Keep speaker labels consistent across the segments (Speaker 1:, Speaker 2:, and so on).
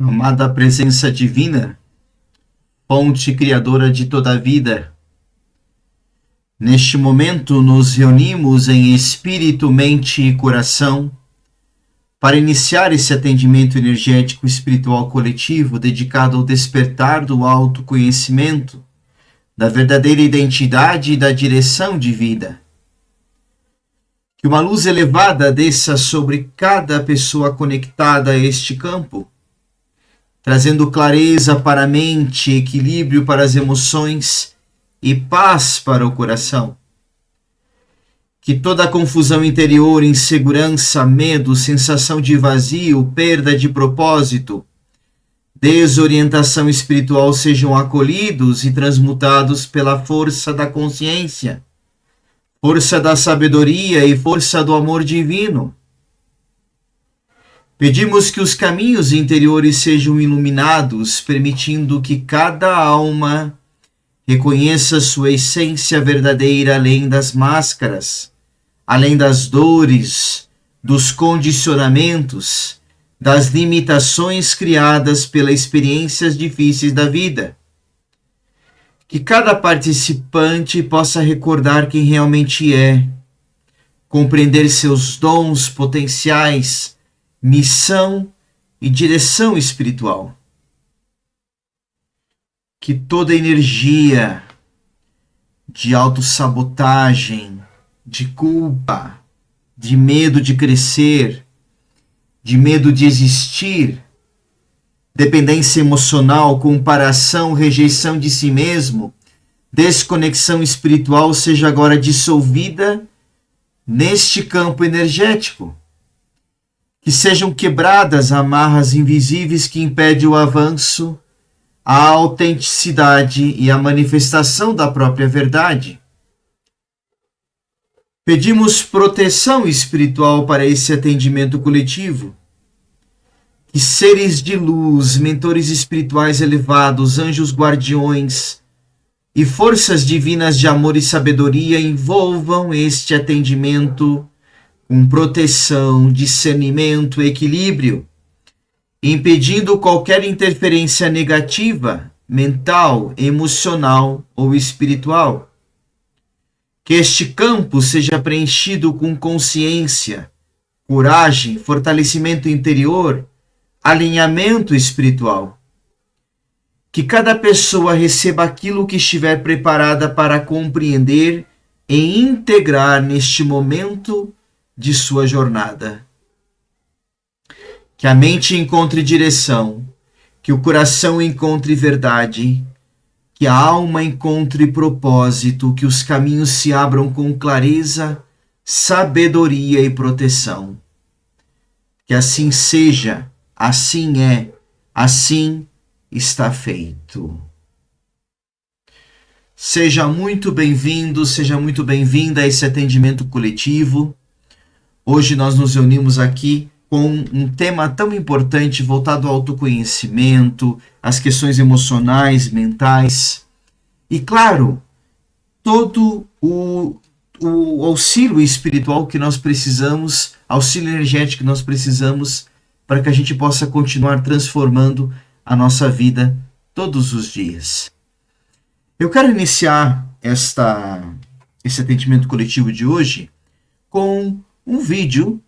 Speaker 1: Amada presença divina, fonte criadora de toda a vida, neste momento nos reunimos em espírito, mente e coração para iniciar esse atendimento energético espiritual coletivo dedicado ao despertar do autoconhecimento, da verdadeira identidade e da direção de vida. Que uma luz elevada desça sobre cada pessoa conectada a este campo, trazendo clareza para a mente, equilíbrio para as emoções e paz para o coração. Que toda a confusão interior, insegurança, medo, sensação de vazio, perda de propósito, desorientação espiritual sejam acolhidos e transmutados pela força da consciência, força da sabedoria e força do amor divino. Pedimos que os caminhos interiores sejam iluminados, permitindo que cada alma reconheça sua essência verdadeira além das máscaras, além das dores, dos condicionamentos, das limitações criadas pelas experiências difíceis da vida. Que cada participante possa recordar quem realmente é, compreender seus dons potenciais, missão e direção espiritual. Que toda energia de autossabotagem, de culpa, de medo de crescer, de medo de existir, dependência emocional, comparação, rejeição de si mesmo, desconexão espiritual seja agora dissolvida neste campo energético. Que sejam quebradas amarras invisíveis que impedem o avanço, a autenticidade e a manifestação da própria verdade. Pedimos proteção espiritual para esse atendimento coletivo. Que seres de luz, mentores espirituais elevados, anjos guardiões e forças divinas de amor e sabedoria envolvam este atendimento com proteção, discernimento, equilíbrio, impedindo qualquer interferência negativa, mental, emocional ou espiritual. Que este campo seja preenchido com consciência, coragem, fortalecimento interior, alinhamento espiritual. Que cada pessoa receba aquilo que estiver preparada para compreender e integrar neste momento de sua jornada. Que a mente encontre direção, que o coração encontre verdade, que a alma encontre propósito, que os caminhos se abram com clareza, sabedoria e proteção. Que assim seja, assim é, assim está feito. Seja muito bem-vindo, seja muito bem-vinda a esse atendimento coletivo. Hoje nós nos reunimos aqui com um tema tão importante voltado ao autoconhecimento, às questões emocionais, mentais. E, claro, todo o auxílio espiritual que nós precisamos, auxílio energético que nós precisamos para que a gente possa continuar transformando a nossa vida todos os dias. Eu quero iniciar esse atendimento coletivo de hoje com um vídeo,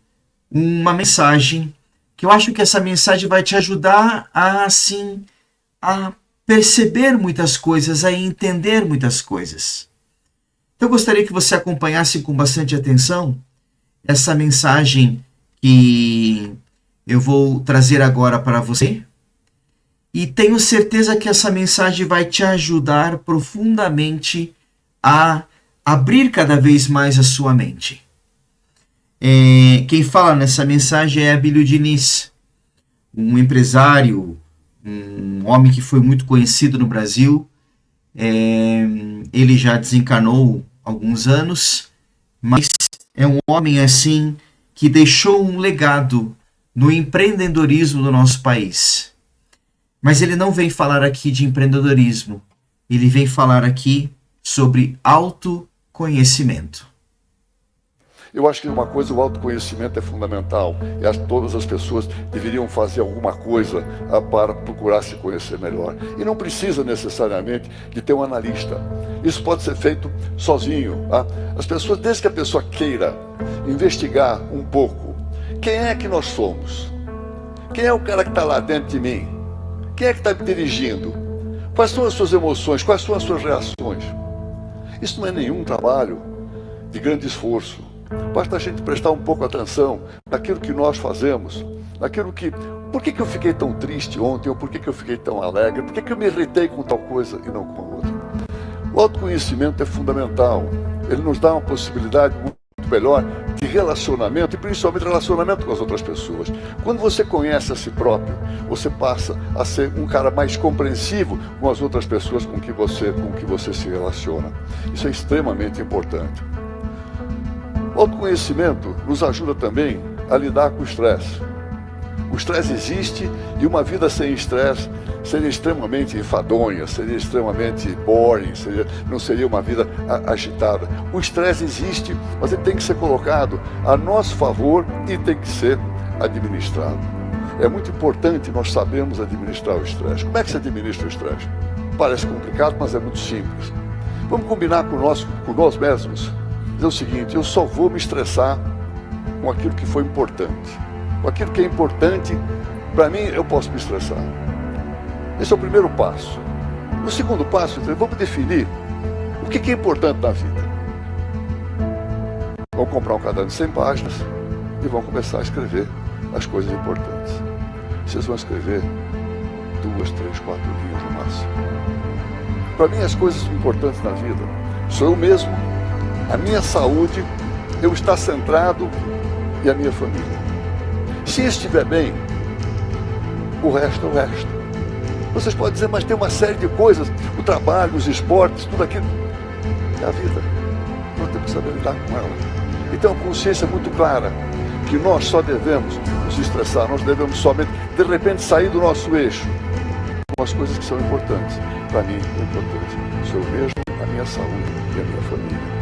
Speaker 1: uma mensagem, que eu acho que essa mensagem vai te ajudar a perceber muitas coisas, a entender muitas coisas. Então eu gostaria que você acompanhasse com bastante atenção essa mensagem que eu vou trazer agora para você. E tenho certeza que essa mensagem vai te ajudar profundamente a abrir cada vez mais a sua mente. Quem fala nessa mensagem é Abílio Diniz, um empresário, um homem que foi muito conhecido no Brasil. Ele já desencarnou há alguns anos, mas é um homem assim que deixou um legado no empreendedorismo do nosso país. Mas ele não vem falar aqui de empreendedorismo, ele vem falar aqui sobre autoconhecimento.
Speaker 2: Eu acho que uma coisa, o autoconhecimento é fundamental. E todas as pessoas deveriam fazer alguma coisa para procurar se conhecer melhor. E não precisa necessariamente de ter um analista. Isso pode ser feito sozinho. Tá? As pessoas, desde que a pessoa queira investigar um pouco, quem é que nós somos? Quem é o cara que está lá dentro de mim? Quem é que está me dirigindo? Quais são as suas emoções? Quais são as suas reações? Isso não é nenhum trabalho de grande esforço. Basta a gente prestar um pouco atenção naquilo que nós fazemos, naquilo que... Por que eu fiquei tão triste ontem? Ou por que eu fiquei tão alegre? Por que eu me irritei com tal coisa e não com outra? O autoconhecimento é fundamental. Ele nos dá uma possibilidade muito melhor de relacionamento, e principalmente relacionamento com as outras pessoas. Quando você conhece a si próprio, você passa a ser um cara mais compreensivo com as outras pessoas com que você se relaciona. Isso é extremamente importante. O autoconhecimento nos ajuda também a lidar com o estresse. O estresse existe, e uma vida sem estresse seria extremamente enfadonha, seria extremamente boring, não seria uma vida agitada. O estresse existe, mas ele tem que ser colocado a nosso favor e tem que ser administrado. É muito importante nós sabermos administrar o estresse. Como é que se administra o estresse? Parece complicado, mas é muito simples. Vamos combinar com nós mesmos. Dizer o seguinte: eu só vou me estressar com aquilo que foi importante. Com aquilo que é importante, para mim, eu posso me estressar. Esse é o primeiro passo. O segundo passo, então, vamos definir o que é importante na vida. Vamos comprar um caderno de 100 páginas e vamos começar a escrever as coisas importantes. Vocês vão escrever 2, 3, 4 linhas no máximo. Para mim, as coisas importantes na vida sou eu mesmo, a minha saúde, eu estar centrado e a minha família. Se estiver bem, o resto é o resto. Vocês podem dizer, mas tem uma série de coisas, o trabalho, os esportes, tudo aquilo. É a vida. Nós temos que saber lidar com ela. Então, a consciência é muito clara que nós só devemos nos estressar, nós devemos somente, de repente, sair do nosso eixo com as coisas que são importantes. Para mim, é importante. Sou eu mesmo, a minha saúde e a minha família.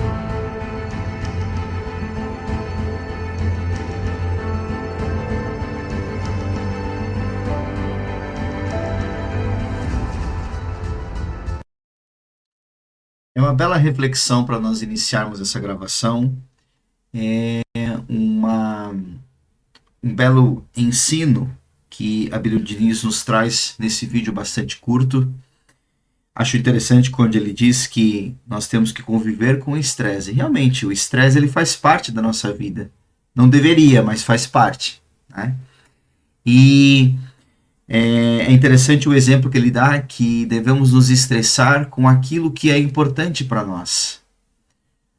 Speaker 1: É uma bela reflexão para nós iniciarmos essa gravação. É um belo ensino que a Abílio Diniz nos traz nesse vídeo bastante curto. Acho interessante quando ele diz que nós temos que conviver com o estresse. Realmente, o estresse ele faz parte da nossa vida. Não deveria, mas faz parte, né? E é interessante o exemplo que ele dá, que devemos nos estressar com aquilo que é importante para nós.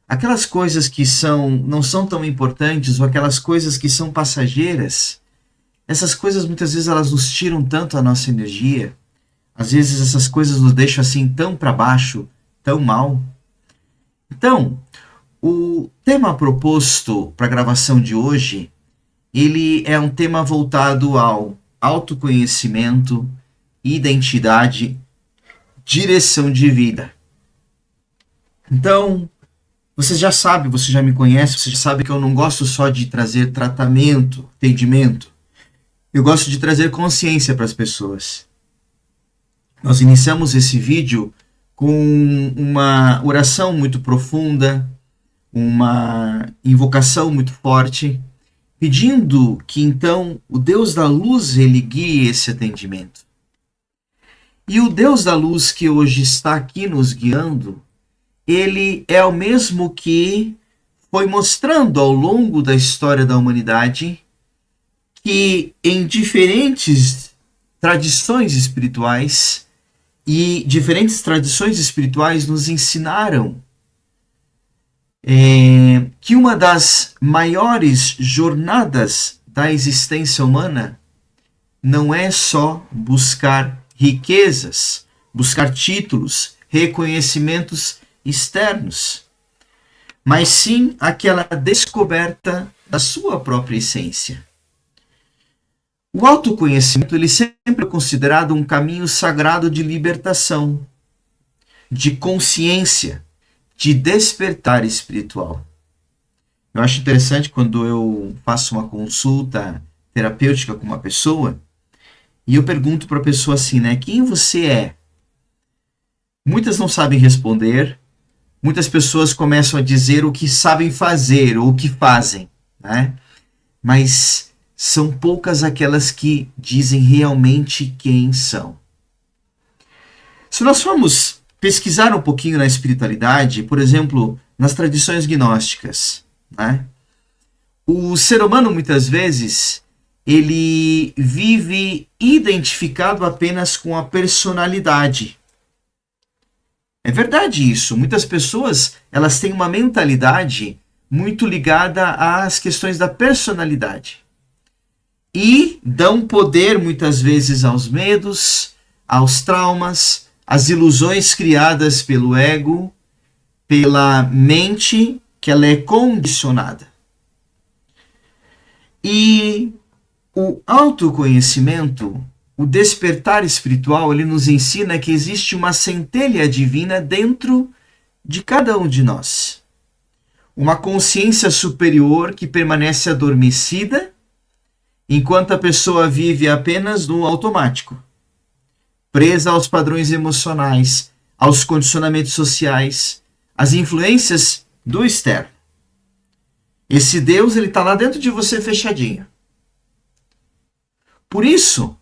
Speaker 1: Aquelas coisas que não são tão importantes, ou aquelas coisas que são passageiras, essas coisas muitas vezes elas nos tiram tanto a nossa energia. Às vezes essas coisas nos deixam assim tão para baixo, tão mal. Então, o tema proposto para a gravação de hoje, ele é um tema voltado ao autoconhecimento, identidade, direção de vida. Então, você já sabe, você já me conhece, você já sabe que eu não gosto só de trazer tratamento, atendimento. Eu gosto de trazer consciência para as pessoas. Nós iniciamos esse vídeo com uma oração muito profunda, uma invocação muito forte, pedindo que então o Deus da luz ele guie esse atendimento. E o Deus da luz que hoje está aqui nos guiando, ele é o mesmo que foi mostrando ao longo da história da humanidade que em diferentes tradições espirituais nos ensinaram que uma das maiores jornadas da existência humana não é só buscar riquezas, buscar títulos, reconhecimentos externos, mas sim aquela descoberta da sua própria essência. O autoconhecimento ele sempre é considerado um caminho sagrado de libertação, de consciência, de despertar espiritual. Eu acho interessante quando eu faço uma consulta terapêutica com uma pessoa e eu pergunto para a pessoa assim, né? Quem você é? Muitas não sabem responder, muitas pessoas começam a dizer o que sabem fazer ou o que fazem, né? Mas são poucas aquelas que dizem realmente quem são. Se nós formos pesquisar um pouquinho na espiritualidade, por exemplo, nas tradições gnósticas, né? O ser humano muitas vezes ele vive identificado apenas com a personalidade. É verdade isso. Muitas pessoas elas têm uma mentalidade muito ligada às questões da personalidade e dão poder muitas vezes aos medos, aos traumas, às ilusões criadas pelo ego, pela mente que ela é condicionada. E o autoconhecimento, o despertar espiritual, ele nos ensina que existe uma centelha divina dentro de cada um de nós. Uma consciência superior que permanece adormecida enquanto a pessoa vive apenas no automático, presa aos padrões emocionais, aos condicionamentos sociais, às influências do externo. Esse Deus, ele está lá dentro de você fechadinho. Por isso,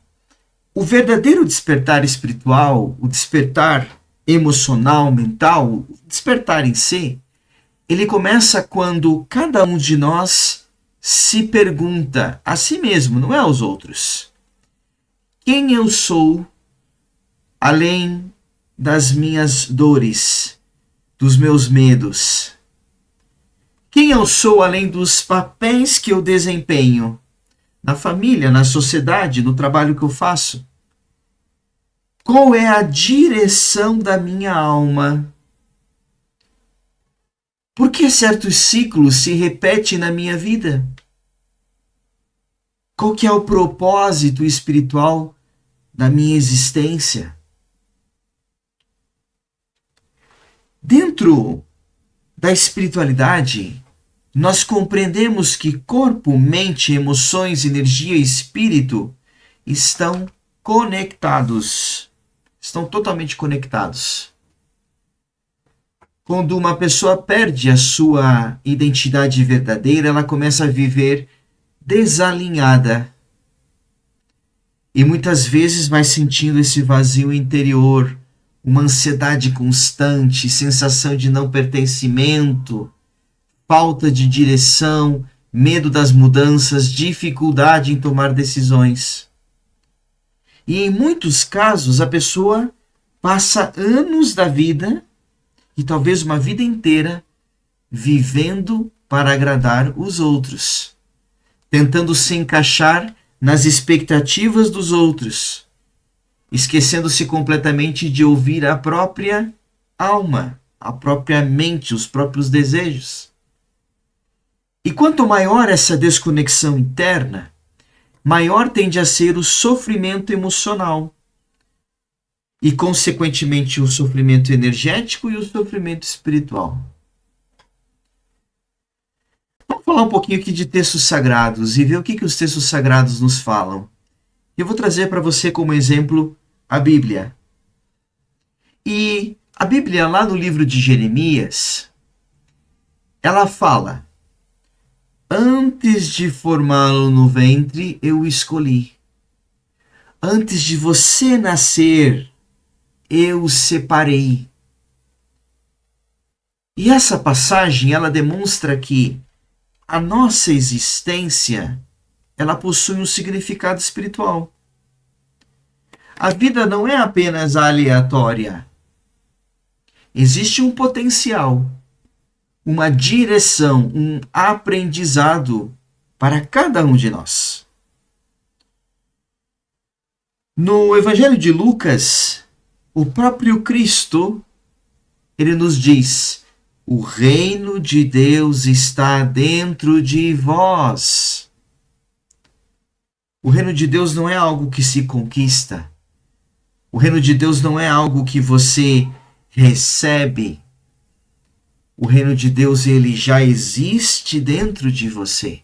Speaker 1: o verdadeiro despertar espiritual, o despertar emocional, mental, o despertar em si, ele começa quando cada um de nós se pergunta a si mesmo, não é aos outros. Quem eu sou além das minhas dores, dos meus medos? Quem eu sou além dos papéis que eu desempenho na família, na sociedade, no trabalho que eu faço? Qual é a direção da minha alma? Por que certos ciclos se repetem na minha vida? Qual que é o propósito espiritual da minha existência? Dentro da espiritualidade, nós compreendemos que corpo, mente, emoções, energia e espírito estão conectados. Estão totalmente conectados. Quando uma pessoa perde a sua identidade verdadeira, ela começa a viver desalinhada. E muitas vezes vai sentindo esse vazio interior, uma ansiedade constante, sensação de não pertencimento, falta de direção, medo das mudanças, dificuldade em tomar decisões. E em muitos casos a pessoa passa anos da vida, e talvez uma vida inteira, vivendo para agradar os outros, tentando se encaixar nas expectativas dos outros, esquecendo-se completamente de ouvir a própria alma, a própria mente, os próprios desejos. E quanto maior essa desconexão interna, maior tende a ser o sofrimento emocional e, consequentemente, o sofrimento energético e o sofrimento espiritual. Vamos falar um pouquinho aqui de textos sagrados e ver o que os textos sagrados nos falam. Eu vou trazer para você como exemplo a Bíblia. E a Bíblia, lá no livro de Jeremias, ela fala: antes de formá-lo no ventre, eu o escolhi. Antes de você nascer, eu o separei. E essa passagem, ela demonstra que a nossa existência, ela possui um significado espiritual. A vida não é apenas aleatória. Existe um potencial, uma direção, um aprendizado para cada um de nós. No Evangelho de Lucas, o próprio Cristo, ele nos diz: o reino de Deus está dentro de vós. O reino de Deus não é algo que se conquista. O reino de Deus não é algo que você recebe. O reino de Deus, ele já existe dentro de você.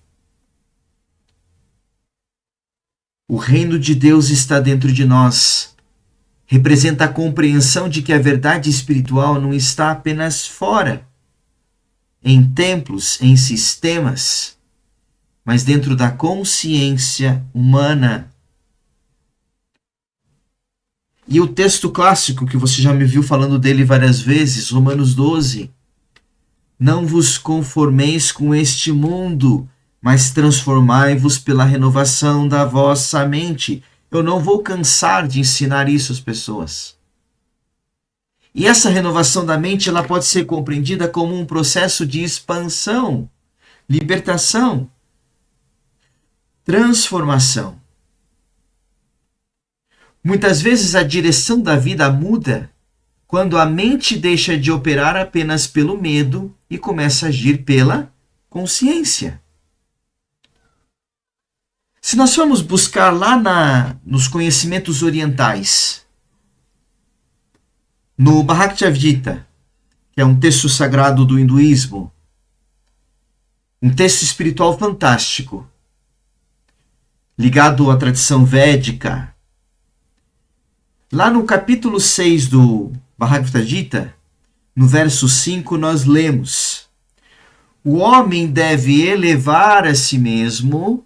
Speaker 1: O reino de Deus está dentro de nós. Representa a compreensão de que a verdade espiritual não está apenas fora, em templos, em sistemas, mas dentro da consciência humana. E o texto clássico, que você já me viu falando dele várias vezes, Romanos 12, não vos conformeis com este mundo, mas transformai-vos pela renovação da vossa mente. Eu não vou cansar de ensinar isso às pessoas. E essa renovação da mente, ela pode ser compreendida como um processo de expansão, libertação, transformação. Muitas vezes a direção da vida muda quando a mente deixa de operar apenas pelo medo e começa a agir pela consciência. Se nós formos buscar lá nos conhecimentos orientais, no Bhagavad Gita, que é um texto sagrado do hinduísmo, um texto espiritual fantástico, ligado à tradição védica, lá no capítulo 6 do Bhagavad Gita, no verso 5, nós lemos: o homem deve elevar a si mesmo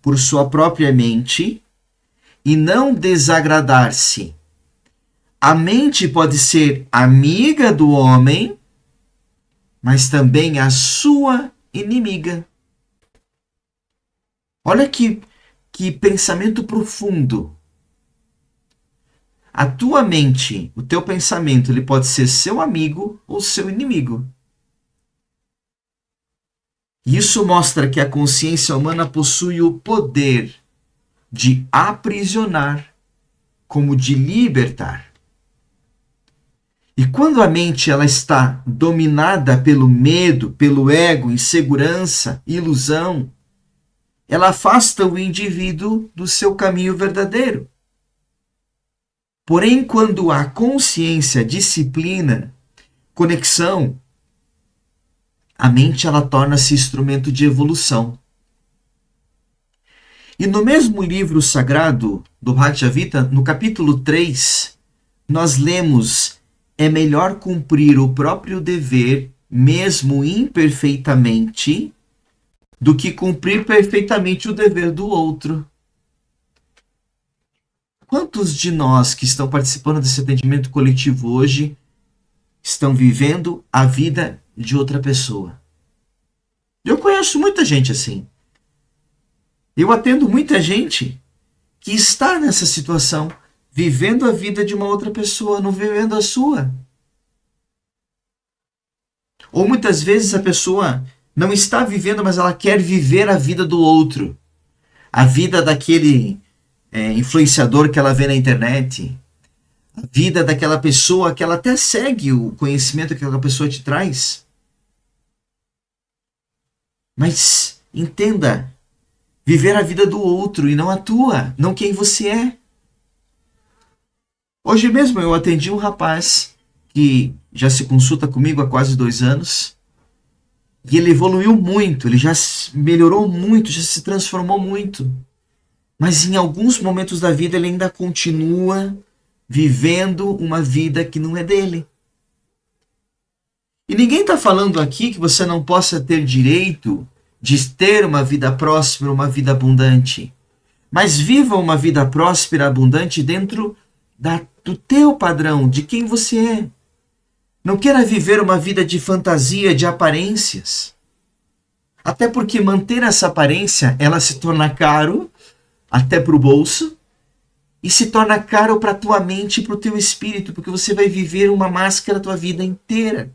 Speaker 1: por sua própria mente e não desagradar-se. A mente pode ser amiga do homem, mas também a sua inimiga. Olha que pensamento profundo. A tua mente, o teu pensamento, ele pode ser seu amigo ou seu inimigo. Isso mostra que a consciência humana possui o poder de aprisionar, como de libertar. E quando a mente ela está dominada pelo medo, pelo ego, insegurança, ilusão, ela afasta o indivíduo do seu caminho verdadeiro. Porém, quando há consciência, disciplina, conexão, a mente ela torna-se instrumento de evolução. E no mesmo livro sagrado do Bhagavad Gita, no capítulo 3, nós lemos: é melhor cumprir o próprio dever, mesmo imperfeitamente, do que cumprir perfeitamente o dever do outro. Quantos de nós que estão participando desse atendimento coletivo hoje estão vivendo a vida de outra pessoa? Eu conheço muita gente assim. Eu atendo muita gente que está nessa situação, vivendo a vida de uma outra pessoa, não vivendo a sua. Ou muitas vezes a pessoa não está vivendo, mas ela quer viver a vida do outro. A vida daquele influenciador que ela vê na internet. A vida daquela pessoa que ela até segue o conhecimento que aquela pessoa te traz. Mas entenda, viver a vida do outro e não a tua, não quem você é. Hoje mesmo eu atendi um rapaz que já se consulta comigo há quase 2 anos e ele evoluiu muito, ele já melhorou muito, já se transformou muito. Mas em alguns momentos da vida ele ainda continua vivendo uma vida que não é dele. E ninguém está falando aqui que você não possa ter direito de ter uma vida próspera, uma vida abundante. Mas viva uma vida próspera, abundante dentro do teu padrão, de quem você é. Não queira viver uma vida de fantasia, de aparências. Até porque manter essa aparência, ela se torna caro, até para o bolso, e se torna caro para a tua mente e para o teu espírito, porque você vai viver uma máscara a tua vida inteira.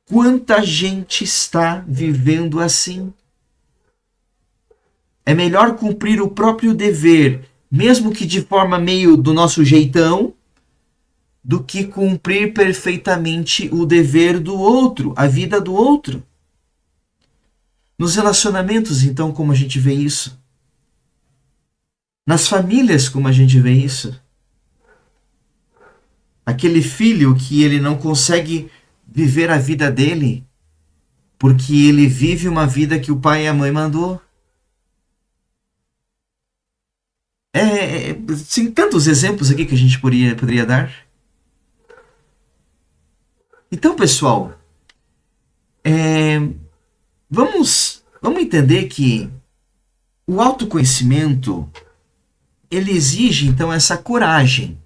Speaker 1: Quanta gente está vivendo assim? É melhor cumprir o próprio dever, mesmo que de forma meio do nosso jeitão, do que cumprir perfeitamente o dever do outro, a vida do outro. Nos relacionamentos, então, como a gente vê isso? Nas famílias, como a gente vê isso? Aquele filho que ele não consegue viver a vida dele porque ele vive uma vida que o pai e a mãe mandou. Tem tantos exemplos aqui que a gente poderia dar. Então, pessoal, vamos entender que o autoconhecimento, ele exige, então, essa coragem.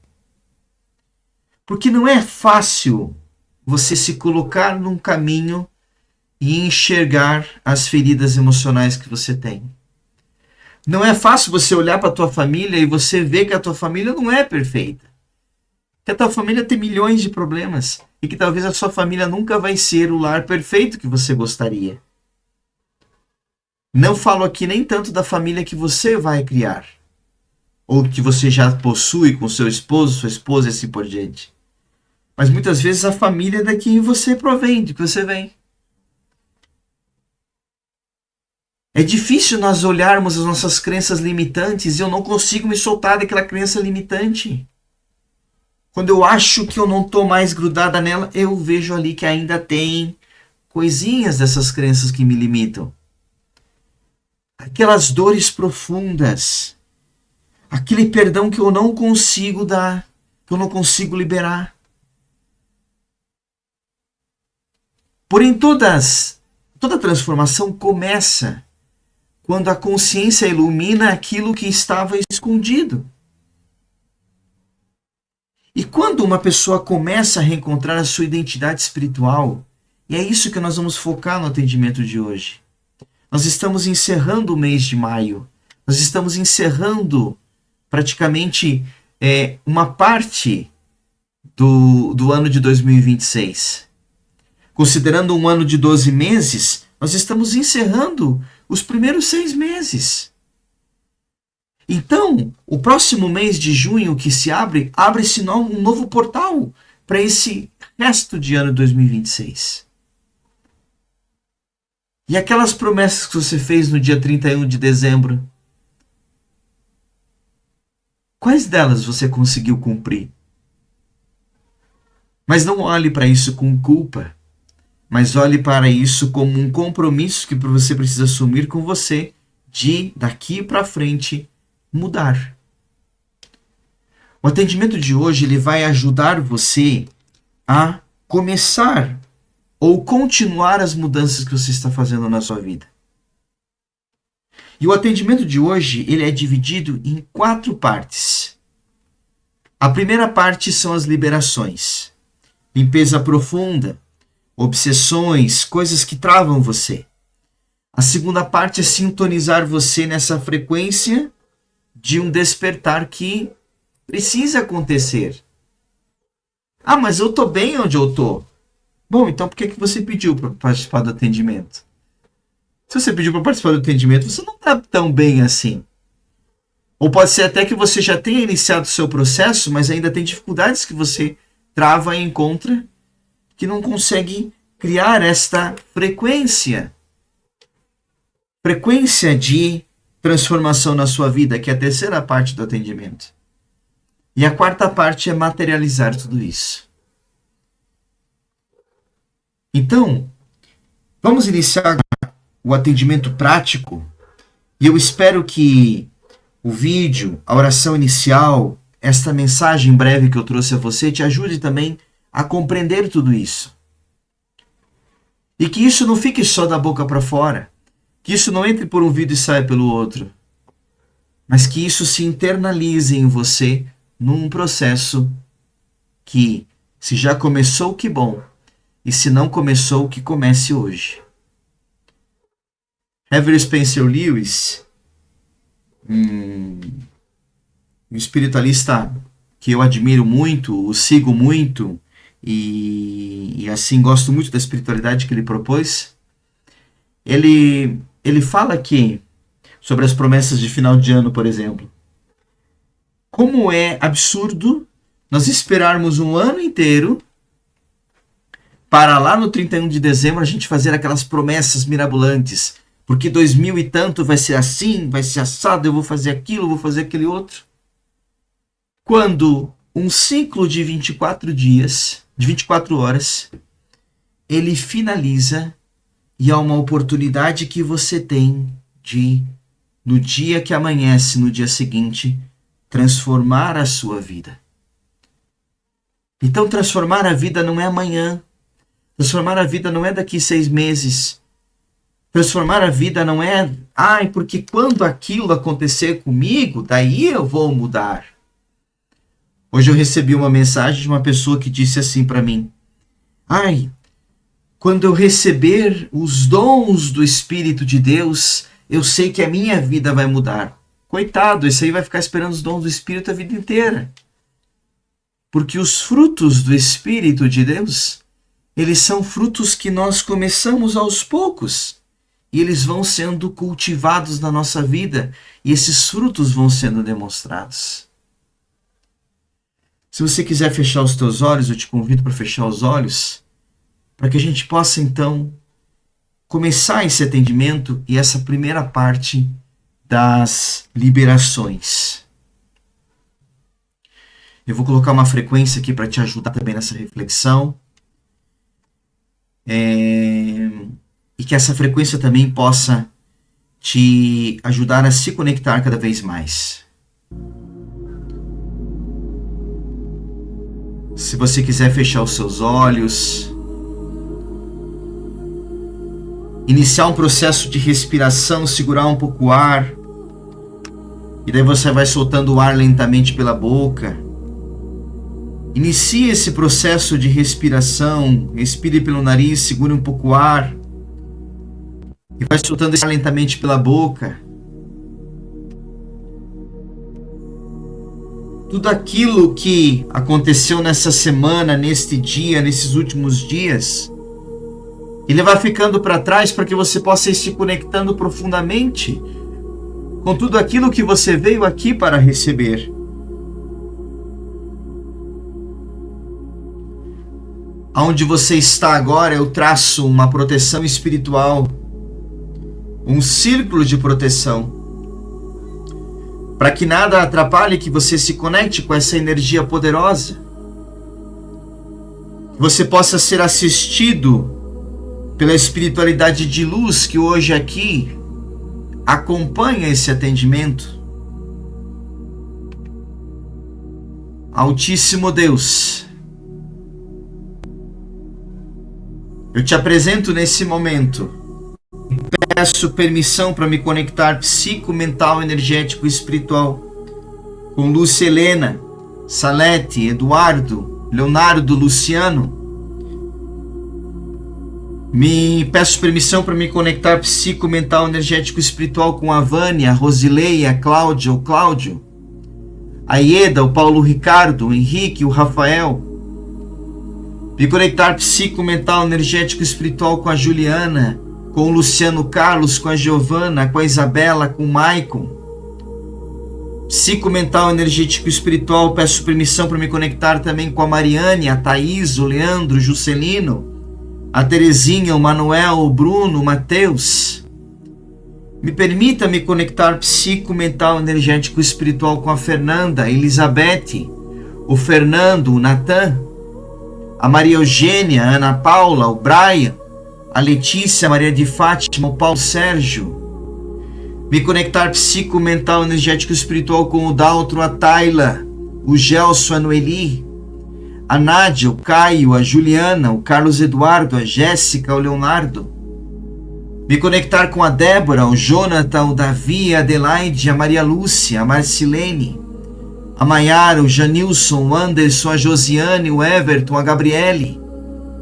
Speaker 1: Porque não é fácil você se colocar num caminho e enxergar as feridas emocionais que você tem. Não é fácil você olhar para a tua família e você ver que a tua família não é perfeita. Que a tua família tem milhões de problemas e que talvez a sua família nunca vai ser o lar perfeito que você gostaria. Não falo aqui nem tanto da família que você vai criar ou que você já possui com seu esposo, sua esposa e assim por diante. Mas muitas vezes a família é da quem você provém, de que você vem. É difícil nós olharmos as nossas crenças limitantes e eu não consigo me soltar daquela crença limitante. Quando eu acho que eu não estou mais grudada nela, eu vejo ali que ainda tem coisinhas dessas crenças que me limitam. Aquelas dores profundas. Aquele perdão que eu não consigo dar, que eu não consigo liberar. Porém, toda transformação começa quando a consciência ilumina aquilo que estava escondido. E quando uma pessoa começa a reencontrar a sua identidade espiritual, e é isso que nós vamos focar no atendimento de hoje. Nós estamos encerrando o mês de maio. Nós estamos encerrando praticamente uma parte do ano de 2026. Considerando um ano de 12 meses, nós estamos encerrando os primeiros 6 meses. Então, o próximo mês de junho que se abre-se um novo portal para esse resto de ano de 2026. E aquelas promessas que você fez no dia 31 de dezembro, quais delas você conseguiu cumprir? Mas não olhe para isso com culpa. Mas olhe para isso como um compromisso que você precisa assumir com você de, daqui para frente, mudar. O atendimento de hoje ele vai ajudar você a começar ou continuar as mudanças que você está fazendo na sua vida. E o atendimento de hoje ele é dividido em 4 partes. A primeira parte são as liberações. Limpeza profunda. Obsessões, coisas que travam você. A segunda parte é sintonizar você nessa frequência de um despertar que precisa acontecer. Ah, mas eu estou bem onde eu estou. Bom, então por que você pediu para participar do atendimento? Se você pediu para participar do atendimento, você não está tão bem assim. Ou pode ser até que você já tenha iniciado o seu processo, mas ainda tem dificuldades que você trava e encontra que não consegue criar esta frequência de transformação na sua vida, que é a terceira parte do atendimento. E a quarta parte é materializar tudo isso. Então, vamos iniciar o atendimento prático, e eu espero que o vídeo, a oração inicial, esta mensagem breve que eu trouxe a você te ajude também a compreender tudo isso. E que isso não fique só da boca para fora. Que isso não entre por um vídeo e saia pelo outro. Mas que isso se internalize em você num processo que, se já começou, que bom. E se não começou, que comece hoje. Hever Spencer Lewis, um espiritualista que eu admiro muito, o sigo muito, e assim gosto muito da espiritualidade que ele propôs. Ele fala aqui sobre as promessas de final de ano, por exemplo. Como é absurdo nós esperarmos um ano inteiro para lá no 31 de dezembro a gente fazer aquelas promessas mirabolantes. Porque 2000 e tanto vai ser assim, vai ser assado, eu vou fazer aquilo, eu vou fazer aquele outro. Quando um ciclo de 24 dias, de 24 horas, ele finaliza e é uma oportunidade que você tem de, no dia que amanhece, no dia seguinte, transformar a sua vida. Então, transformar a vida não é amanhã. Transformar a vida não é daqui 6 meses. Transformar a vida não é, porque quando aquilo acontecer comigo, daí eu vou mudar. Hoje eu recebi uma mensagem de uma pessoa que disse assim para mim: quando eu receber os dons do Espírito de Deus, eu sei que a minha vida vai mudar. Coitado, esse aí vai ficar esperando os dons do Espírito a vida inteira. Porque os frutos do Espírito de Deus, eles são frutos que nós começamos aos poucos. E eles vão sendo cultivados na nossa vida. E esses frutos vão sendo demonstrados. Se você quiser fechar os teus olhos, eu te convido para fechar os olhos, para que a gente possa, então, começar esse atendimento e essa primeira parte das liberações. Eu vou colocar uma frequência aqui para te ajudar também nessa reflexão. E que essa frequência também possa te ajudar a se conectar cada vez mais. Se você quiser fechar os seus olhos, iniciar um processo de respiração, segurar um pouco o ar, e daí você vai soltando o ar lentamente pela boca. Inicie esse processo de respiração, respire pelo nariz, segure um pouco o ar, e vai soltando esse ar lentamente pela boca. Tudo aquilo que aconteceu nessa semana, neste dia, nesses últimos dias, ele vai ficando para trás para que você possa ir se conectando profundamente com tudo aquilo que você veio aqui para receber. Aonde você está agora, eu traço uma proteção espiritual, um círculo de proteção, para que nada atrapalhe que você se conecte com essa energia poderosa. Que você possa ser assistido pela espiritualidade de luz que hoje aqui acompanha esse atendimento. Altíssimo Deus, eu te apresento nesse momento. Peço permissão para me conectar psico, mental, energético e espiritual com Lúcia Helena, Salete, Eduardo, Leonardo, Luciano. Me peço permissão para me conectar psico, mental, energético e espiritual com a Vânia, a Rosileia, a Cláudia, o Cláudio, a Ieda, o Paulo Ricardo, o Henrique, o Rafael. Me conectar psico, mental, energético e espiritual com a Juliana, com o Luciano Carlos, com a Giovana, com a Isabela, com o Maicon. Psico, mental, energético e espiritual, peço permissão para me conectar também com a Mariane, a Thaís, o Leandro, o Juscelino, a Terezinha, o Manuel, o Bruno, o Matheus. Me permita me conectar psico, mental, energético e espiritual com a Fernanda, a Elizabeth, o Fernando, o Natan, a Maria Eugênia, a Ana Paula, o Brian, a Letícia, a Maria de Fátima, o Paulo Sérgio. Me conectar psico, mental, energético e espiritual com o Daltro, a Tayla, o Gelson, a Noeli, a Nádia, o Caio, a Juliana, o Carlos Eduardo, a Jéssica, o Leonardo. Me conectar com a Débora, o Jonathan, o Davi, a Adelaide, a Maria Lúcia, a Marcilene, a Maiara, o Janilson, o Anderson, a Josiane, o Everton, a Gabriele.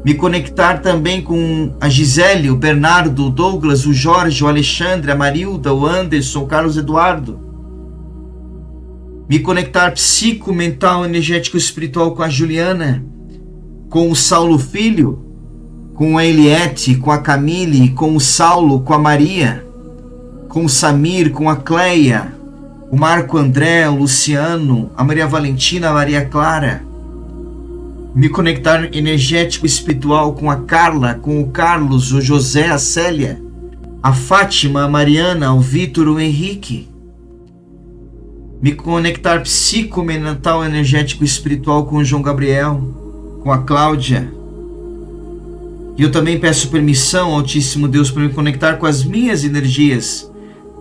Speaker 1: Me conectar também com a Gisele, o Bernardo, o Douglas, o Jorge, o Alexandre, a Marilda, o Anderson, o Carlos Eduardo. Me conectar psico, mental, energético e espiritual com a Juliana, com o Saulo Filho, com a Eliette, com a Camille, com o Saulo, com a Maria, com o Samir, com a Cleia, o Marco André, o Luciano, a Maria Valentina, a Maria Clara. Me conectar energético e espiritual com a Carla, com o Carlos, o José, a Célia, a Fátima, a Mariana, o Vitor, o Henrique. Me conectar psico, mental, energético e espiritual com o João Gabriel, com a Cláudia. E eu também peço permissão, Altíssimo Deus, para me conectar com as minhas energias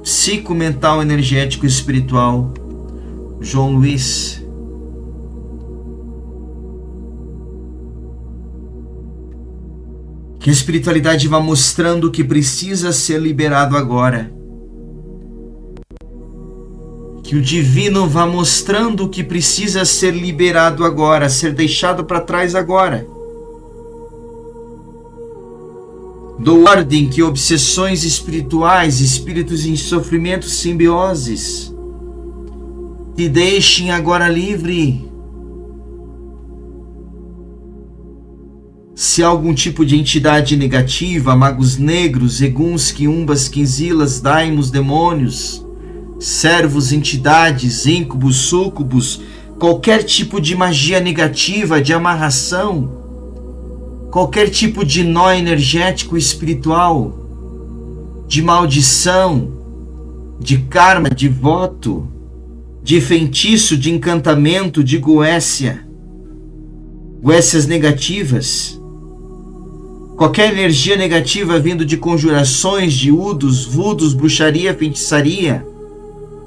Speaker 1: psico, mental, energético e espiritual. João Luiz. Que a espiritualidade vá mostrando o que precisa ser liberado agora. Que o divino vá mostrando o que precisa ser liberado agora, ser deixado para trás agora. Dou ordem que obsessões espirituais, espíritos em sofrimento, simbioses, te deixem agora livre. Se há algum tipo de entidade negativa, magos negros, eguns, quiumbas, quinzilas, daimos, demônios, servos, entidades, íncubos, súcubos, qualquer tipo de magia negativa, de amarração, qualquer tipo de nó energético espiritual, de maldição, de karma, de voto, de feitiço, de encantamento, de goécias negativas, qualquer energia negativa vindo de conjurações, de udos, vudos, bruxaria, feitiçaria,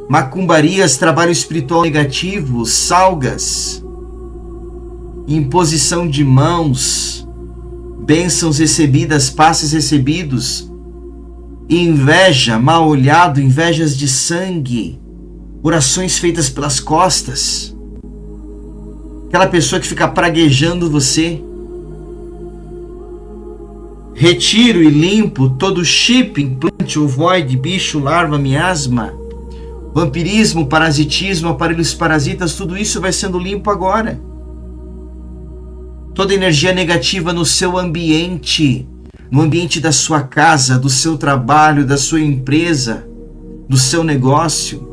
Speaker 1: macumbarias, trabalho espiritual negativo, salgas, imposição de mãos, bênçãos recebidas, passes recebidos, inveja, mal olhado, invejas de sangue, orações feitas pelas costas, aquela pessoa que fica praguejando você. Retiro e limpo todo chip, implante, ovoide, bicho, larva, miasma, vampirismo, parasitismo, aparelhos parasitas, tudo isso vai sendo limpo agora. Toda energia negativa no seu ambiente, no ambiente da sua casa, do seu trabalho, da sua empresa, do seu negócio.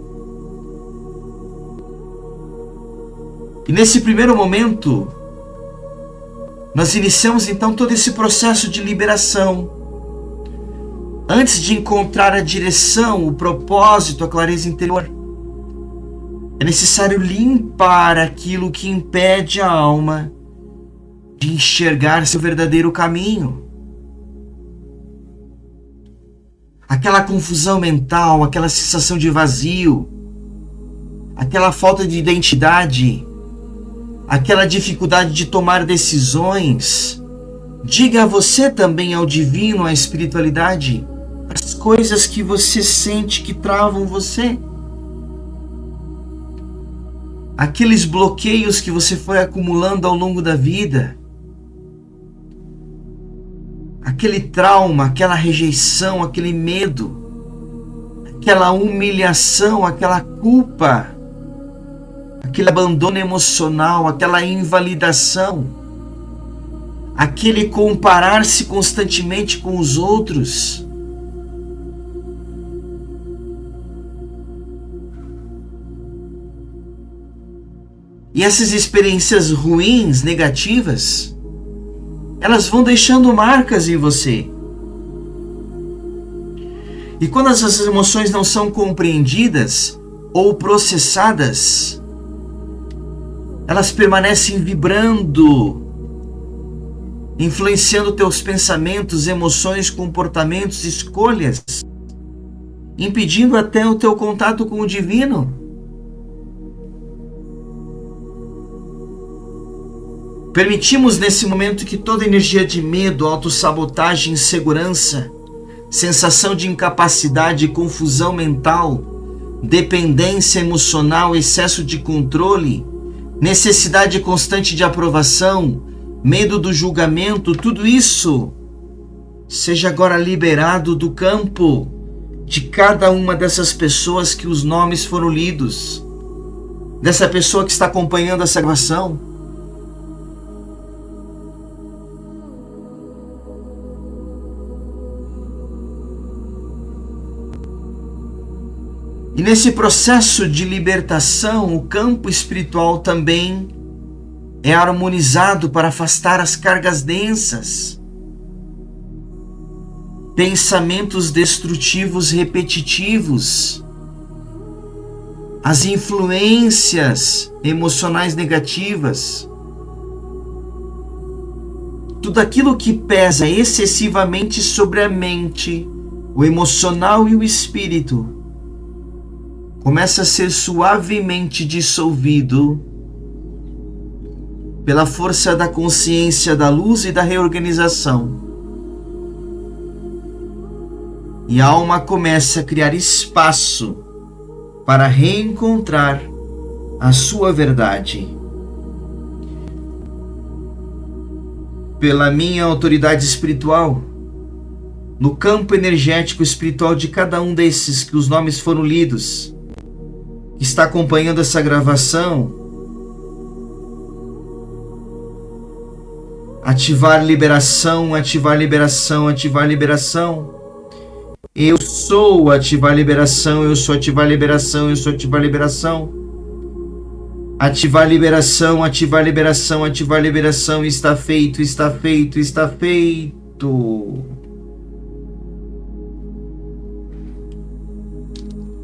Speaker 1: E nesse primeiro momento, nós iniciamos então todo esse processo de liberação. Antes de encontrar a direção, o propósito, a clareza interior, é necessário limpar aquilo que impede a alma de enxergar seu verdadeiro caminho. Aquela confusão mental, aquela sensação de vazio, aquela falta de identidade, aquela dificuldade de tomar decisões. Diga a você também, ao divino, à espiritualidade, as coisas que você sente que travam você. Aqueles bloqueios que você foi acumulando ao longo da vida. Aquele trauma, aquela rejeição, aquele medo, aquela humilhação, aquela culpa, aquele abandono emocional, aquela invalidação, aquele comparar-se constantemente com os outros. E essas experiências ruins, negativas, elas vão deixando marcas em você. E quando essas emoções não são compreendidas ou processadas, elas permanecem vibrando, influenciando teus pensamentos, emoções, comportamentos, escolhas, impedindo até o teu contato com o divino. Permitimos nesse momento que toda energia de medo, autossabotagem, insegurança, sensação de incapacidade, confusão mental, dependência emocional, excesso de controle, necessidade constante de aprovação, medo do julgamento, tudo isso seja agora liberado do campo de cada uma dessas pessoas que os nomes foram lidos, dessa pessoa que está acompanhando essa gravação. E nesse processo de libertação, o campo espiritual também é harmonizado para afastar as cargas densas, pensamentos destrutivos repetitivos, as influências emocionais negativas, tudo aquilo que pesa excessivamente sobre a mente, o emocional e o espírito, começa a ser suavemente dissolvido pela força da consciência da luz e da reorganização. E a alma começa a criar espaço para reencontrar a sua verdade. Pela minha autoridade espiritual, no campo energético espiritual de cada um desses que os nomes foram lidos, que está acompanhando essa gravação, ativar liberação, ativar liberação, ativar liberação. Eu sou ativar liberação, eu sou ativar liberação, eu sou ativar liberação. Ativar liberação, ativar liberação, ativar liberação. Está feito, está feito, está feito.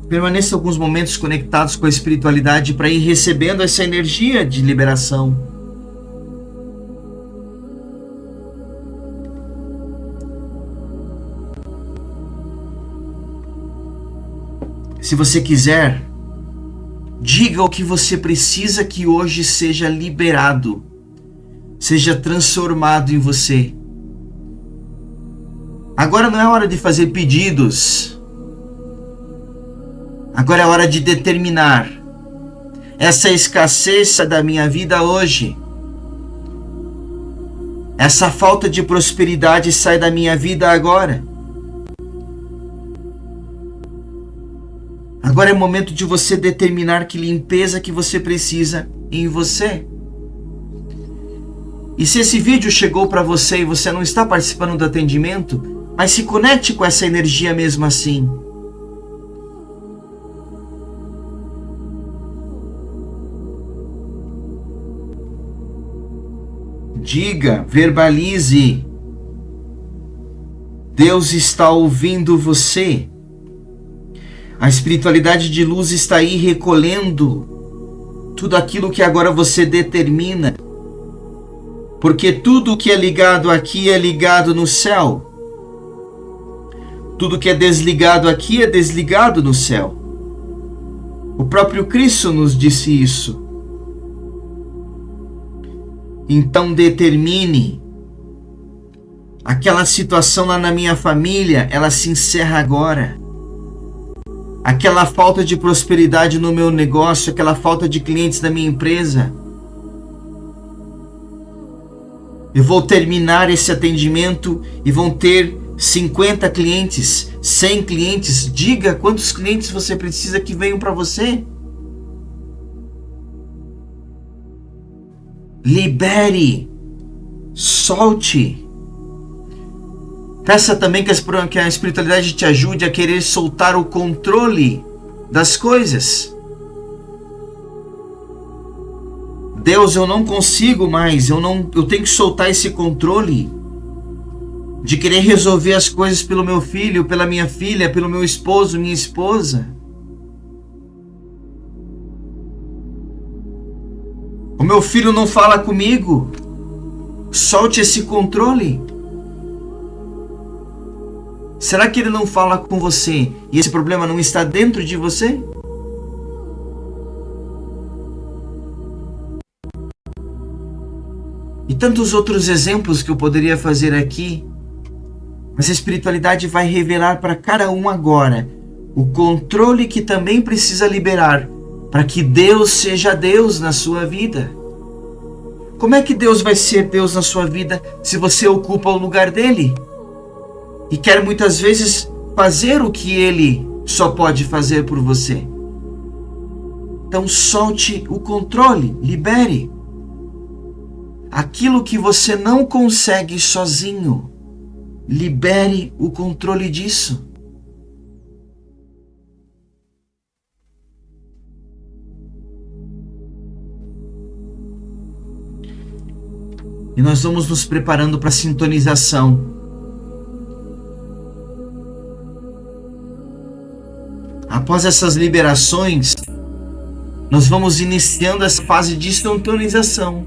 Speaker 1: Permaneça alguns momentos conectados com a espiritualidade para ir recebendo essa energia de liberação. Se você quiser, diga o que você precisa que hoje seja liberado, seja transformado em você. Agora não é hora de fazer pedidos. Agora é hora de determinar. Essa escassez da minha vida hoje, essa falta de prosperidade sai da minha vida agora. Agora é momento de você determinar que limpeza que você precisa em você. E se esse vídeo chegou para você e você não está participando do atendimento, mas se conecte com essa energia mesmo assim. Diga, verbalize. Deus está ouvindo você. A espiritualidade de luz está aí recolhendo tudo aquilo que agora você determina. Porque tudo que é ligado aqui é ligado no céu. Tudo que é desligado aqui é desligado no céu. O próprio Cristo nos disse isso. Então determine. Aquela situação lá na minha família, ela se encerra agora. Aquela falta de prosperidade no meu negócio, aquela falta de clientes da minha empresa. Eu vou terminar esse atendimento e vão ter 50 clientes, 100 clientes. Diga quantos clientes você precisa que venham para você. Libere. Solte. Peça também que a espiritualidade te ajude a querer soltar o controle das coisas. Deus, eu não consigo mais, eu tenho que soltar esse controle de querer resolver as coisas pelo meu filho, pela minha filha, pelo meu esposo, minha esposa. O meu filho não fala comigo. Solte esse controle. Será que ele não fala com você e esse problema não está dentro de você? E tantos outros exemplos que eu poderia fazer aqui, mas a espiritualidade vai revelar para cada um agora o controle que também precisa liberar para que Deus seja Deus na sua vida. Como é que Deus vai ser Deus na sua vida se você ocupa o lugar dele? E quer muitas vezes fazer o que ele só pode fazer por você. Então solte o controle, libere. Aquilo que você não consegue sozinho, libere o controle disso. E nós vamos nos preparando para a sintonização. Após essas liberações, nós vamos iniciando essa fase de sintonização.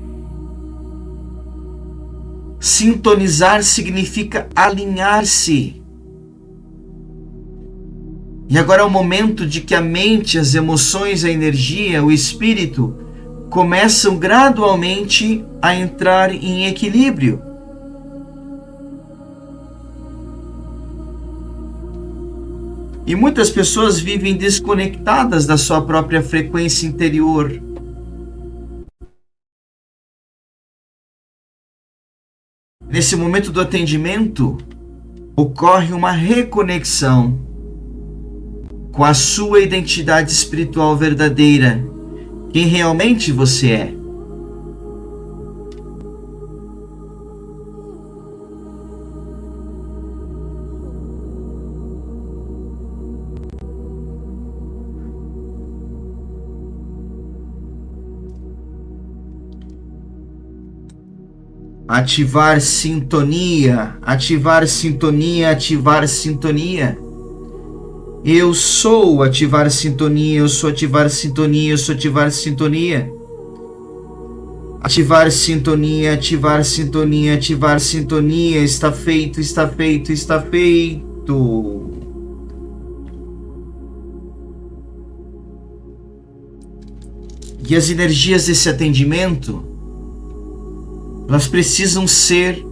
Speaker 1: Sintonizar significa alinhar-se. E agora é o momento de que a mente, as emoções, a energia, o espírito começam gradualmente a entrar em equilíbrio. E muitas pessoas vivem desconectadas da sua própria frequência interior. Nesse momento do atendimento, ocorre uma reconexão com a sua identidade espiritual verdadeira, quem realmente você é. Ativar sintonia, ativar sintonia, ativar sintonia. Eu sou ativar sintonia, eu sou ativar sintonia, eu sou ativar sintonia. Ativar sintonia, ativar sintonia, ativar sintonia. Está feito, está feito, está feito. E as energias desse atendimento, elas precisam ser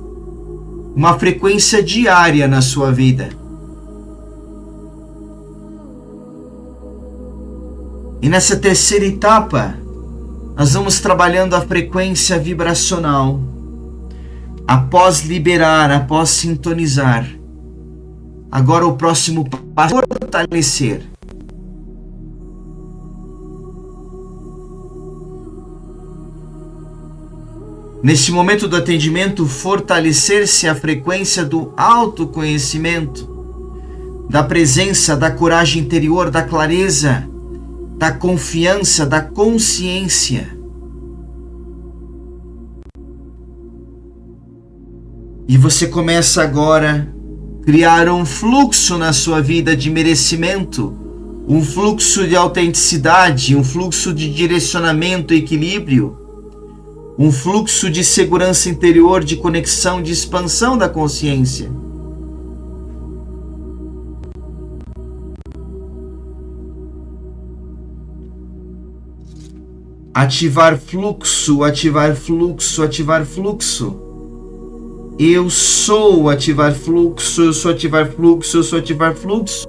Speaker 1: uma frequência diária na sua vida. E nessa terceira etapa, nós vamos trabalhando a frequência vibracional. Após liberar, após sintonizar. Agora o próximo passo é fortalecer. Neste momento do atendimento, fortalecer-se a frequência do autoconhecimento, da presença, da coragem interior, da clareza, da confiança, da consciência. E você começa agora a criar um fluxo na sua vida de merecimento, um fluxo de autenticidade, um fluxo de direcionamento e equilíbrio, um fluxo de segurança interior, de conexão, de expansão da consciência. Ativar fluxo, ativar fluxo, ativar fluxo. Eu sou ativar fluxo, eu sou ativar fluxo, eu sou ativar fluxo.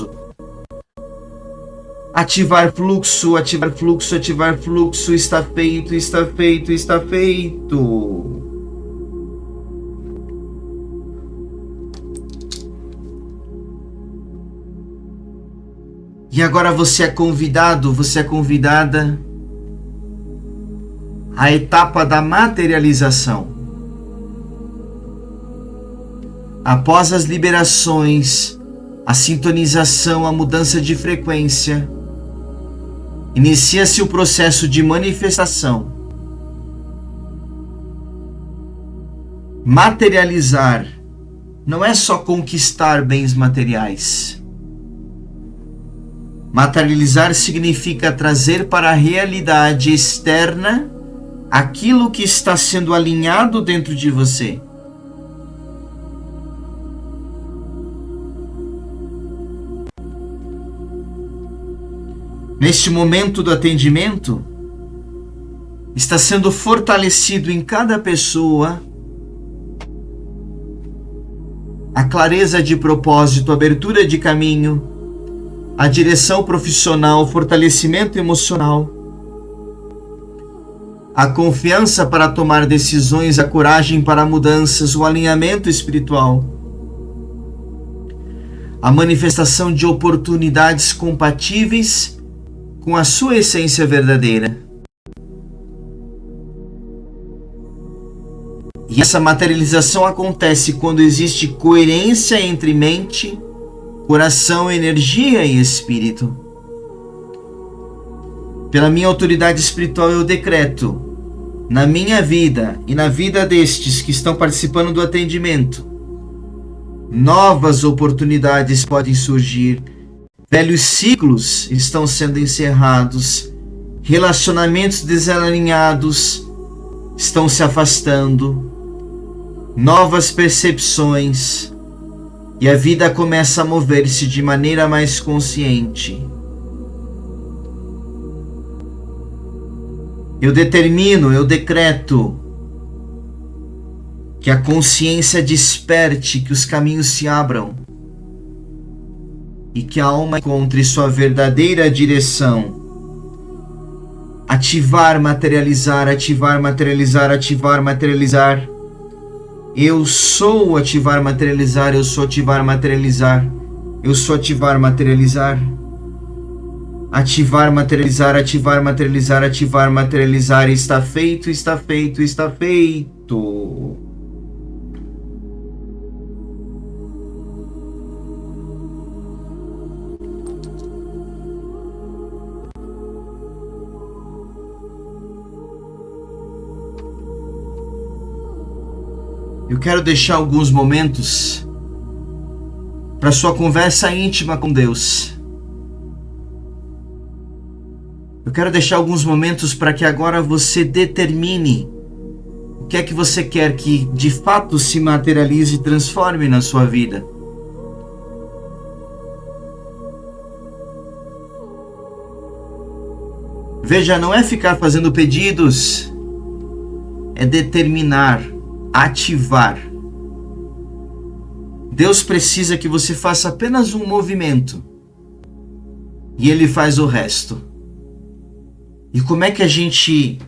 Speaker 1: Ativar fluxo, ativar fluxo, ativar fluxo. Está feito, está feito, está feito. E agora você é convidado, você é convidada à etapa da materialização. Após as liberações, a sintonização, a mudança de frequência, inicia-se o processo de manifestação. Materializar não é só conquistar bens materiais. Materializar significa trazer para a realidade externa aquilo que está sendo alinhado dentro de você. Neste momento do atendimento, está sendo fortalecido em cada pessoa a clareza de propósito, abertura de caminho, a direção profissional, o fortalecimento emocional, a confiança para tomar decisões, a coragem para mudanças, o alinhamento espiritual, a manifestação de oportunidades compatíveis com a sua essência verdadeira. E essa materialização acontece quando existe coerência entre mente, coração, energia e espírito. Pela minha autoridade espiritual eu decreto, na minha vida e na vida destes que estão participando do atendimento, novas oportunidades podem surgir, velhos ciclos estão sendo encerrados, relacionamentos desalinhados estão se afastando, novas percepções, e a vida começa a mover-se de maneira mais consciente. Eu determino, eu decreto que a consciência desperte, que os caminhos se abram e que a alma encontre sua verdadeira direção. Ativar, materializar, ativar, materializar, ativar, materializar. Eu sou ativar, materializar, eu sou ativar, materializar. Eu sou ativar, materializar. Ativar, materializar, ativar, materializar, ativar, materializar. Está feito, está feito, está feito. Eu quero deixar alguns momentos para sua conversa íntima com Deus. Eu quero deixar alguns momentos para que agora você determine o que é que você quer que de fato se materialize e transforme na sua vida. Veja, não é ficar fazendo pedidos, é determinar, ativar. Deus precisa que você faça apenas um movimento e Ele faz o resto. E como é que a gente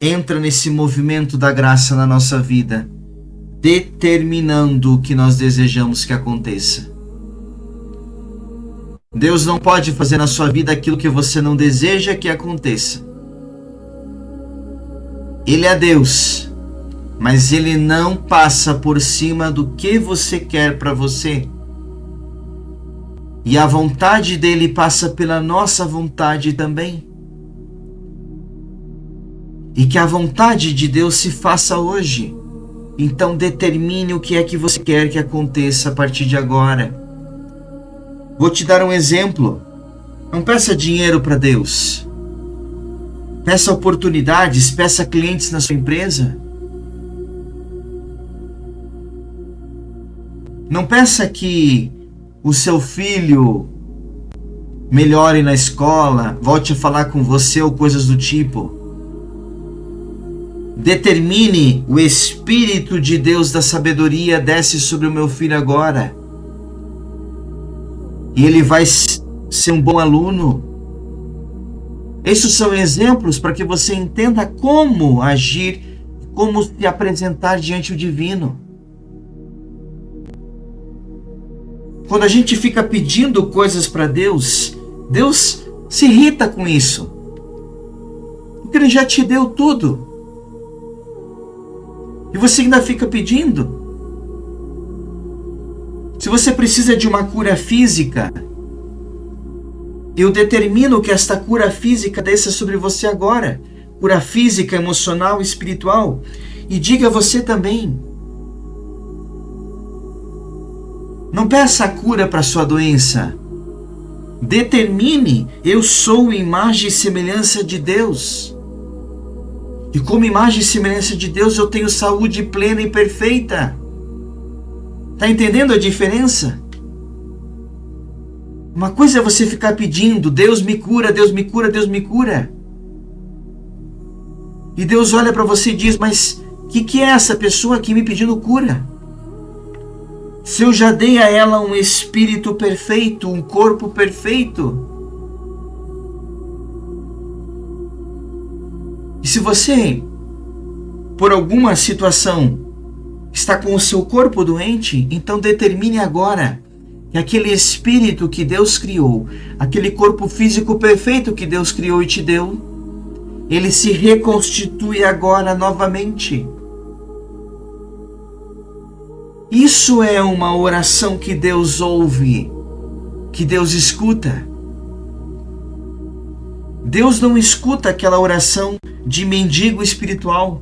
Speaker 1: entra nesse movimento da graça na nossa vida? Determinando o que nós desejamos que aconteça. Deus não pode fazer na sua vida aquilo que você não deseja que aconteça. Ele é Deus, mas Ele não passa por cima do que você quer para você. E a vontade dele passa pela nossa vontade também. E que a vontade de Deus se faça hoje. Então determine o que é que você quer que aconteça a partir de agora. Vou te dar um exemplo. Não peça dinheiro para Deus. Peça oportunidades, peça clientes na sua empresa. Não peça que o seu filho melhore na escola, volte a falar com você ou coisas do tipo. Determine: o Espírito de Deus da sabedoria desce sobre o meu filho agora. E ele vai ser um bom aluno. Esses são exemplos para que você entenda como agir, como se apresentar diante do divino. Quando a gente fica pedindo coisas para Deus, Deus se irrita com isso. Porque Ele já te deu tudo. E você ainda fica pedindo? Se você precisa de uma cura física, eu determino que esta cura física desça sobre você agora. Cura física, emocional, espiritual. E diga a você também. Não peça a cura para sua doença. Determine: eu sou imagem e semelhança de Deus. E como imagem e semelhança de Deus, eu tenho saúde plena e perfeita. Está entendendo a diferença? Uma coisa é você ficar pedindo: Deus me cura, Deus me cura, Deus me cura. E Deus olha para você e diz: mas o que é essa pessoa aqui me pedindo cura? Se eu já dei a ela um espírito perfeito, um corpo perfeito. E se você, por alguma situação, está com o seu corpo doente, então determine agora que aquele espírito que Deus criou, aquele corpo físico perfeito que Deus criou e te deu, ele se reconstitui agora novamente. Isso é uma oração que Deus ouve, que Deus escuta. Deus não escuta aquela oração de mendigo espiritual.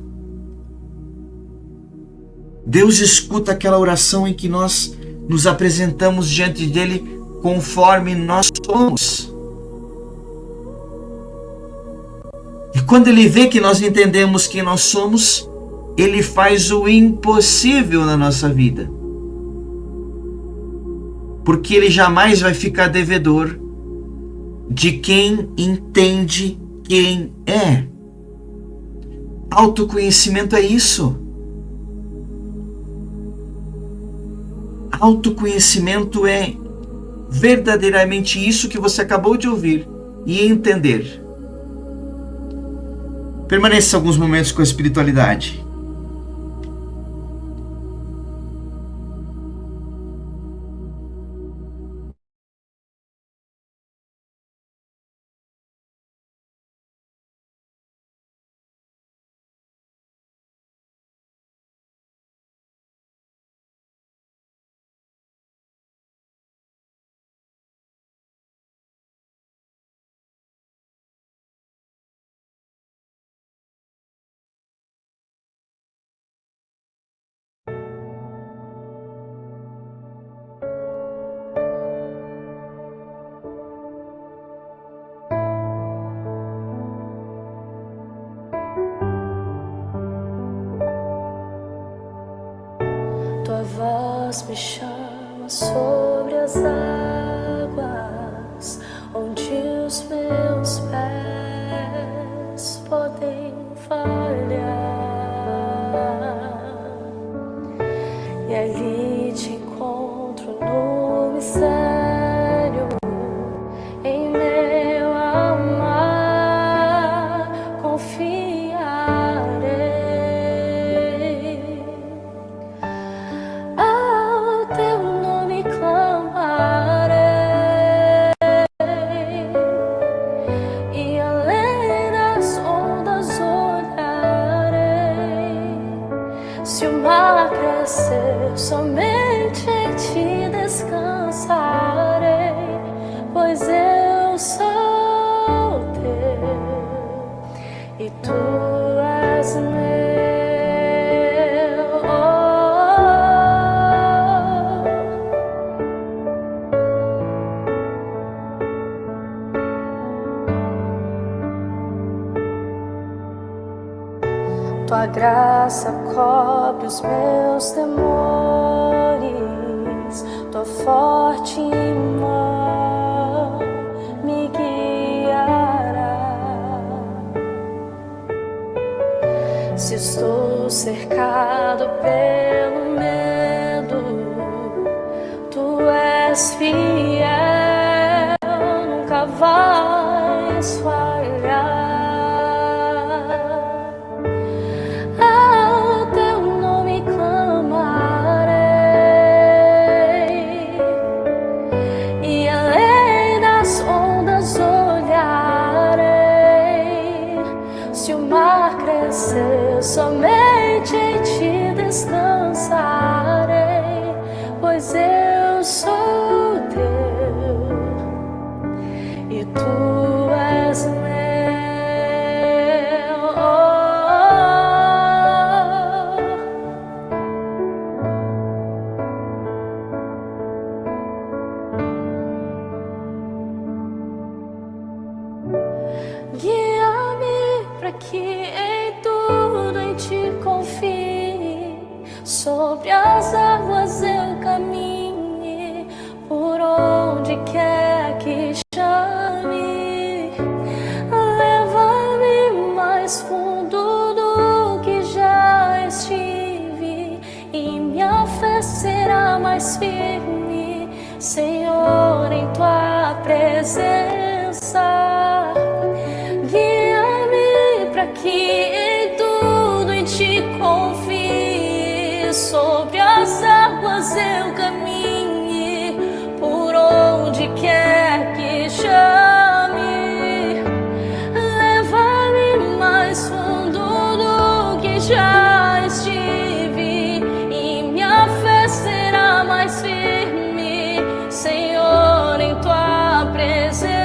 Speaker 1: Deus escuta aquela oração em que nós nos apresentamos diante dele conforme nós somos. E quando ele vê que nós entendemos quem nós somos, Ele faz o impossível na nossa vida. Porque Ele jamais vai ficar devedor de quem entende quem é. Autoconhecimento é isso. Autoconhecimento é verdadeiramente isso que você acabou de ouvir e entender. Permaneça alguns momentos com a espiritualidade.
Speaker 3: Tua voz me chama sobre as águas, onde os meus pés podem falhar, e ali te encontro no mistério, em meu amar confiarei. Ao teu nome clamarei, e além das ondas olharei. Se o mar crescer, somente em ti descansarei, pois eu sou teu e tu és meu. Tua graça cobre os meus temores, tua forte mão me guiará. Se estou cercado pelo medo, tu és fiel, nunca vais falhar. Ao teu nome clamarei, e além das ondas olharei. Se o mar crescer, somente em ti descansarei, pois eu sou teu e tu és meu. Guia-me para que em tudo em ti confie, sobre as águas eu caminhe, por onde quer que chame. Leva-me mais fundo do que já estive, e minha fé será mais firme, Senhor, em tua presença. Guia-me para que em tudo em ti confie, sobre as águas eu caminhe, por onde quer que chame. Leva-me mais fundo do que já estive, e minha fé será mais firme, Senhor, em tua presença.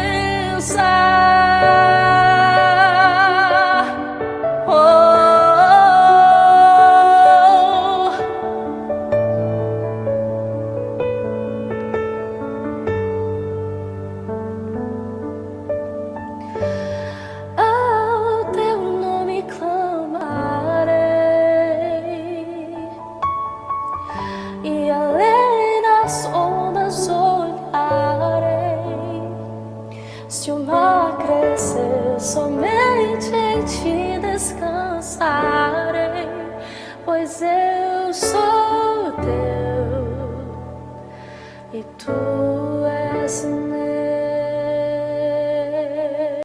Speaker 3: somente em ti descansarei, pois eu sou teu e tu